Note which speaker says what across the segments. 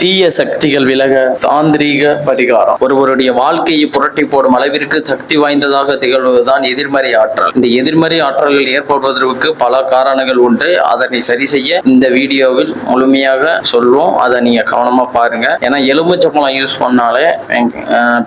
Speaker 1: தீய சக்திகள் விலக தாந்திரீக பரிகாரம். ஒருவருடைய வாழ்க்கையை புரட்டி போடும் அளவிற்கு சக்தி வாய்ந்ததாக திகழ்வதுதான் எதிர்மறை ஆற்றல். இந்த எதிர்மறை ஆற்றல்கள் ஏற்படுவதற்கு பல காரணங்கள் உண்டு. அதனை சரி செய்ய இந்த வீடியோவில் முழுமையாக சொல்வோம். அதை நீங்க கவனமா பாருங்க. ஏன்னா எலுமிச்சம்பழம் யூஸ் பண்ணாலே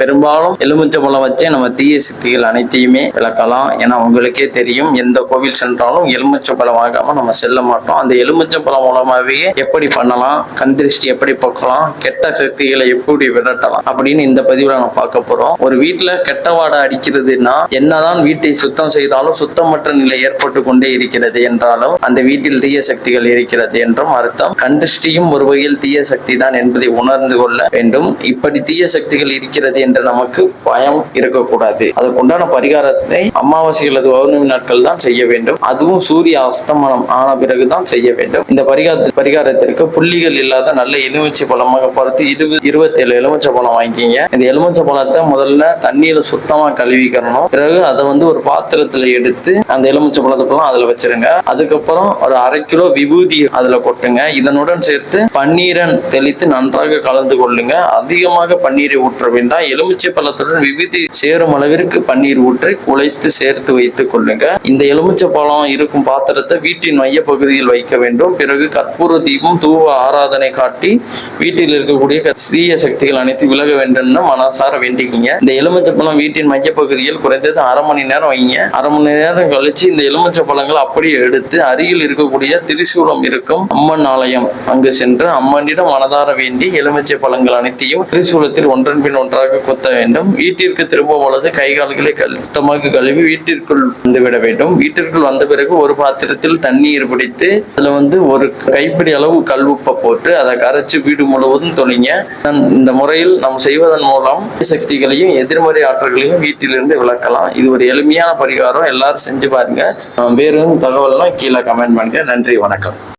Speaker 1: பெரும்பாலும் எலுமிச்சம்பழம் வச்சே நம்ம தீய சக்திகள் அனைத்தையுமே விளக்கலாம். ஏன்னா உங்களுக்கே தெரியும், எந்த கோவில் சென்றாலும் எலுமிச்சம்பழம் வாங்காம நம்ம செல்ல மாட்டோம். அந்த எலுமிச்சம்பழம் மூலமாவே எப்படி பண்ணலாம், கண் திருஷ்டி எப்படி பார்க்கலாம், கெட்ட சக்திகளை எப்படி விரட்டலாம் அப்படின்னு இந்த பதிவுல நம்ம பார்க்க போறோம். ஒரு வீட்டுல கெட்ட வாடை அடிக்கிறதுனா என்னதான் வீட்டை சுத்தம் செய்தாலும் சுத்தமற்ற நிலை ஏற்பட்டு கொண்டே இருக்கிறது என்றாலும் அந்த வீட்டில் தீய சக்திகள் இருக்கிறது என்றும் அர்த்தம். கண் திருஷ்டியும் ஒரு வகையில் தீய சக்தி தான் என்பதை உணர்ந்து கொள்ள வேண்டும். இப்படி தீய சக்திகள் இருக்கிறது என்று நமக்கு பயம் இருக்கக்கூடாது. அதுக்குண்டான பரிகாரத்தை அமாவாசை அல்லது பௌர்ணமி நாட்கள் தான் செய்ய வேண்டும். அதுவும் சூரிய அஸ்தமனம் ஆன பிறகுதான் செய்ய வேண்டும். இந்த பரிகாரத்திற்கு புள்ளிகள் இல்லாத நல்ல எலுமிச்சை பழமாக பார்த்து 27 எலுமிச்சை பழம் வாங்கிக்கிங்க. இந்த எலுமிச்சை பழத்தை முதல்ல தண்ணீரை சுத்தமா கழுவிக்கணும். பிறகு அதை ஒரு பாத்திரத்துல எடுத்து அந்த எலுமிச்சை பழத்தை அதுல வச்சிருங்க. அதுக்கப்புறம் ஒரு 1/2 கிலோ விபூதி அதுல கொட்டுங்க. இதனுடன் சேர்த்து பன்னீரன் தெளித்து நன்றாக கலந்து கொள்ளுங்க. அதிகமாக பன்னீரை ஊற்ற வேண்டாம். எலுமிச்சை பழத்துடன் விபூதி சேரும் அளவிற்கு பன்னீர் ஊற்றி குழைத்து சேர்த்து வைத்துக் கொள்ளுங்க. இந்த எலுமிச்சை பழம் இருக்கும் பாத்திரத்தை வீட்டின் மைய பகுதியில் வைக்க வேண்டும். பிறகு கற்பூர தீபம் தூவ ஆராதனை காட்டி வீட்டில் இருக்கக்கூடிய தீய சக்திகள் அனைத்து விலக வேண்டும் மனசார வேண்டிக்கிங்க. இந்த எலுமிச்சை பழம் வீட்டின் மைய பகுதியில் குறைந்தது 1/2 மணி நேரம் வைங்க. 1/2 மணி நேரம் கழிச்சு இந்த எலுமிச்சை பழங்கள் அப்படியே எடுத்து அருகில் இருக்கக்கூடிய திரிசூலம் இருக்கும் அம்மன் ஆலயம் அங்கு சென்று அம்மனிடம் மனதார வேண்டி எலுமிச்சை பழங்கள் அனைத்தையும் திரிசூலத்தில் ஒன்றன் பின் ஒன்றாக கொத்த வேண்டும். வீட்டிற்கு திரும்பும் பொழுது கை கால்களை சுத்தமாக கழுவி வீட்டிற்குள் வந்துவிட வேண்டும். வீட்டிற்குள் வந்த பிறகு ஒரு பாத்திரத்தில் தண்ணீர் பிடித்து அதுல ஒரு கைப்பிடி அளவு கல் உப்பை போட்டு அதை கரைச்சு வீடு முழுவதும் தொழிங்க. இந்த முறையில் நாம் செய்வதன் மூலம் சக்திகளையும் எதிர்மறை ஆற்றல்களையும் வீட்டிலிருந்து விளக்கலாம். இது ஒரு எளிமையான பரிகாரம். எல்லாரும் செஞ்சு பாருங்க. வேறு தகவல்லாம் கீழே கமெண்ட் பண்ணுங்க. நன்றி, வணக்கம்.